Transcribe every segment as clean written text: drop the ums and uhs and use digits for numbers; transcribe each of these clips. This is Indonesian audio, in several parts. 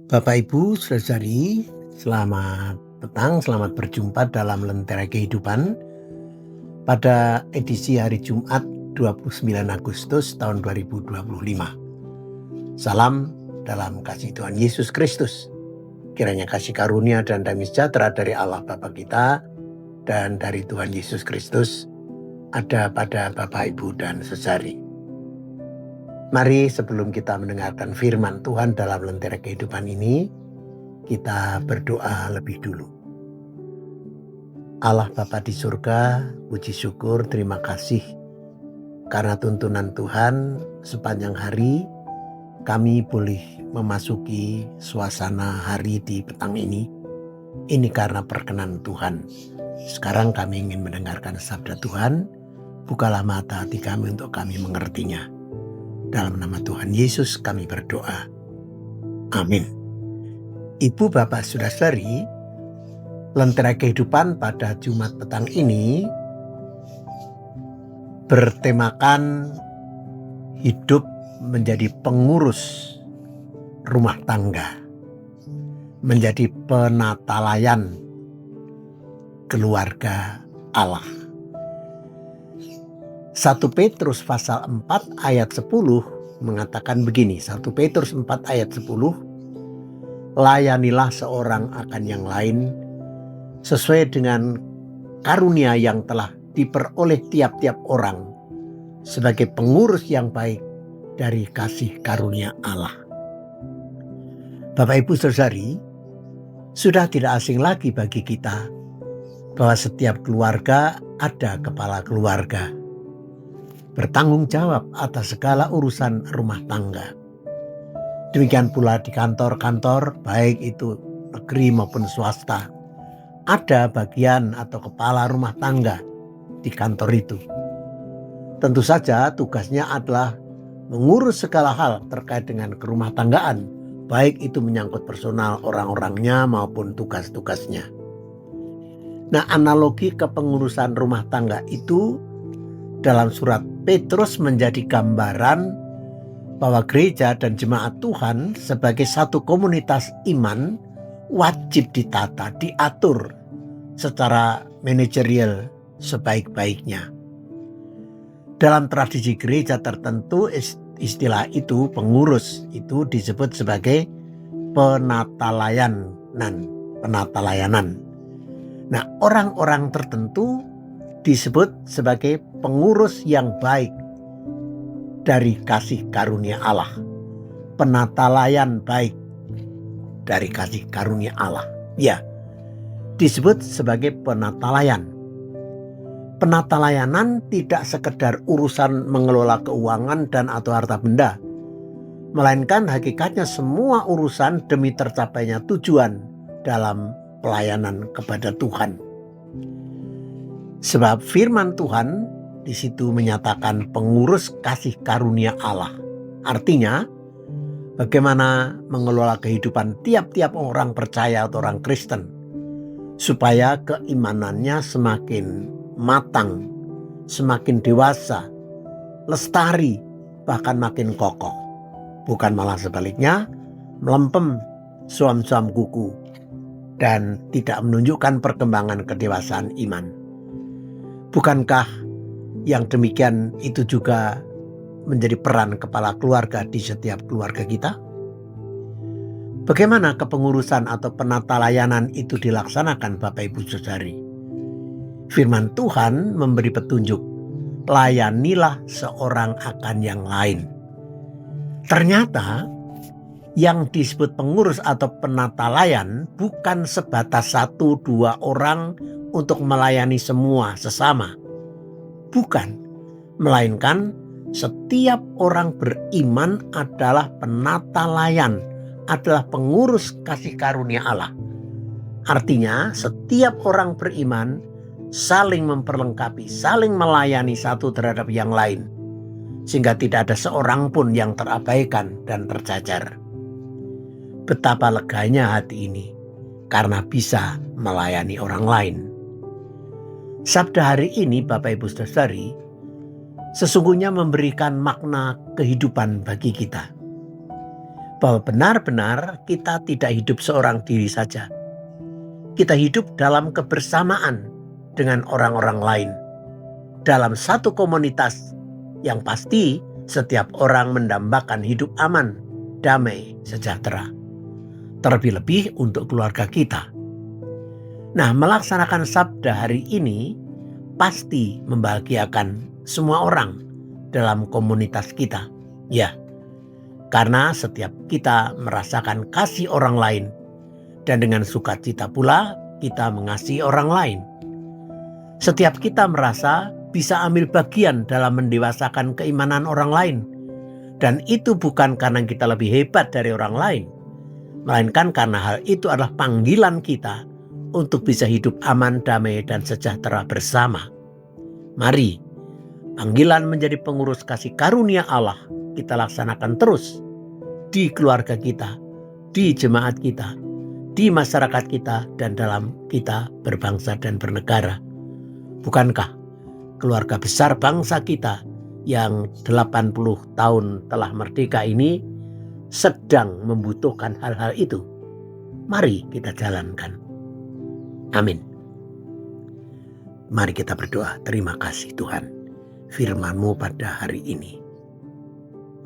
Bapak Ibu, saudari, selamat petang, selamat berjumpa dalam Lentera Kehidupan pada edisi hari Jumat 29 Agustus tahun 2025. Salam dalam kasih Tuhan Yesus Kristus. Kiranya kasih karunia dan damai sejahtera dari Allah Bapa kita dan dari Tuhan Yesus Kristus ada pada Bapak Ibu dan saudari. Mari sebelum kita mendengarkan firman Tuhan dalam Lentera Kehidupan ini, kita berdoa lebih dulu. Allah Bapa di surga, puji syukur, terima kasih karena tuntunan Tuhan sepanjang hari kami boleh memasuki suasana hari di petang ini. Ini karena perkenan Tuhan. Sekarang kami ingin mendengarkan sabda Tuhan. Bukalah mata hati kami untuk kami mengertinya. Dalam nama Tuhan Yesus kami berdoa. Amin. Ibu, bapak, saudara-saudari, Lentera Kehidupan pada Jumat petang ini bertemakan hidup menjadi pengurus rumah tangga, menjadi penatalayan keluarga Allah. 1 Petrus pasal 4 ayat 10 mengatakan begini. 1 Petrus 4 ayat 10, layanilah seorang akan yang lain sesuai dengan karunia yang telah diperoleh tiap-tiap orang sebagai pengurus yang baik dari kasih karunia Allah. Bapak Ibu saudari, sudah tidak asing lagi bagi kita bahwa setiap keluarga ada kepala keluarga, bertanggung jawab atas segala urusan rumah tangga. Demikian pula di kantor-kantor, baik itu negeri maupun swasta, ada bagian atau kepala rumah tangga di kantor itu. Tentu saja tugasnya adalah mengurus segala hal terkait dengan kerumah tanggaan, baik itu menyangkut personal orang-orangnya maupun tugas-tugasnya. Nah, analogi kepengurusan rumah tangga itu dalam surat Petrus menjadi gambaran bahwa gereja dan jemaat Tuhan sebagai satu komunitas iman wajib ditata, diatur secara manajerial sebaik-baiknya. Dalam tradisi gereja tertentu istilah itu, pengurus itu disebut sebagai penatalayanan. Nah, orang-orang tertentu disebut sebagai pengurus yang baik dari kasih karunia Allah. Penatalayan baik dari kasih karunia Allah. Ya, disebut sebagai penatalayan. Penatalayanan tidak sekedar urusan mengelola keuangan dan atau harta benda, melainkan hakikatnya semua urusan demi tercapainya tujuan dalam pelayanan kepada Tuhan. Sebab firman Tuhan di situ menyatakan pengurus kasih karunia Allah. Artinya bagaimana mengelola kehidupan tiap-tiap orang percaya atau orang Kristen supaya keimanannya semakin matang, semakin dewasa, lestari, bahkan makin kokoh. Bukan malah sebaliknya, melempem suam-suam kuku dan tidak menunjukkan perkembangan kedewasaan iman. Bukankah yang demikian itu juga menjadi peran kepala keluarga di setiap keluarga kita? Bagaimana kepengurusan atau penatalayanan itu dilaksanakan Bapak Ibu saudari? Firman Tuhan memberi petunjuk, layanilah seorang akan yang lain. Ternyata yang disebut pengurus atau penatalayan bukan sebatas 1-2 orang untuk melayani semua sesama. Bukan, melainkan setiap orang beriman adalah penatalayan, adalah pengurus kasih karunia Allah. Artinya setiap orang beriman saling memperlengkapi, saling melayani satu terhadap yang lain, sehingga tidak ada seorang pun yang terabaikan dan tercacar. Betapa leganya hati ini karena bisa melayani orang lain. Sabda hari ini Bapak Ibu saudari sesungguhnya memberikan makna kehidupan bagi kita. bahwa benar-benar kita tidak hidup seorang diri saja. Kita hidup dalam kebersamaan dengan orang-orang lain, dalam satu komunitas yang pasti setiap orang mendambakan hidup aman, damai, sejahtera. Terlebih-lebih untuk keluarga kita. Nah, melaksanakan sabda hari ini pasti membahagiakan semua orang dalam komunitas kita. Ya, karena setiap kita merasakan kasih orang lain, dan dengan sukacita pula kita mengasihi orang lain. Setiap kita merasa bisa ambil bagian dalam mendewasakan keimanan orang lain. Dan itu bukan karena kita lebih hebat dari orang lain, melainkan karena hal itu adalah panggilan kita untuk bisa hidup aman, damai, dan sejahtera bersama. Mari, panggilan menjadi pengurus kasih karunia Allah kita laksanakan terus di keluarga kita, di jemaat kita, di masyarakat kita, dan dalam kita berbangsa dan bernegara. Bukankah keluarga besar bangsa kita yang 80 tahun telah merdeka ini sedang membutuhkan hal-hal itu? Mari kita jalankan. Amin. Mari kita berdoa. Terima kasih Tuhan, firman-Mu pada hari ini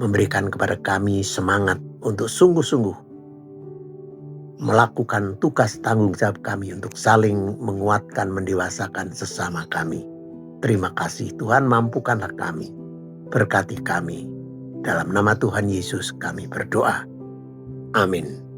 memberikan kepada kami semangat untuk sungguh-sungguh melakukan tugas tanggung jawab kami untuk saling menguatkan, mendewasakan sesama kami. Terima kasih Tuhan, mampukanlah kami, berkati kami. Dalam nama Tuhan Yesus kami berdoa. Amin.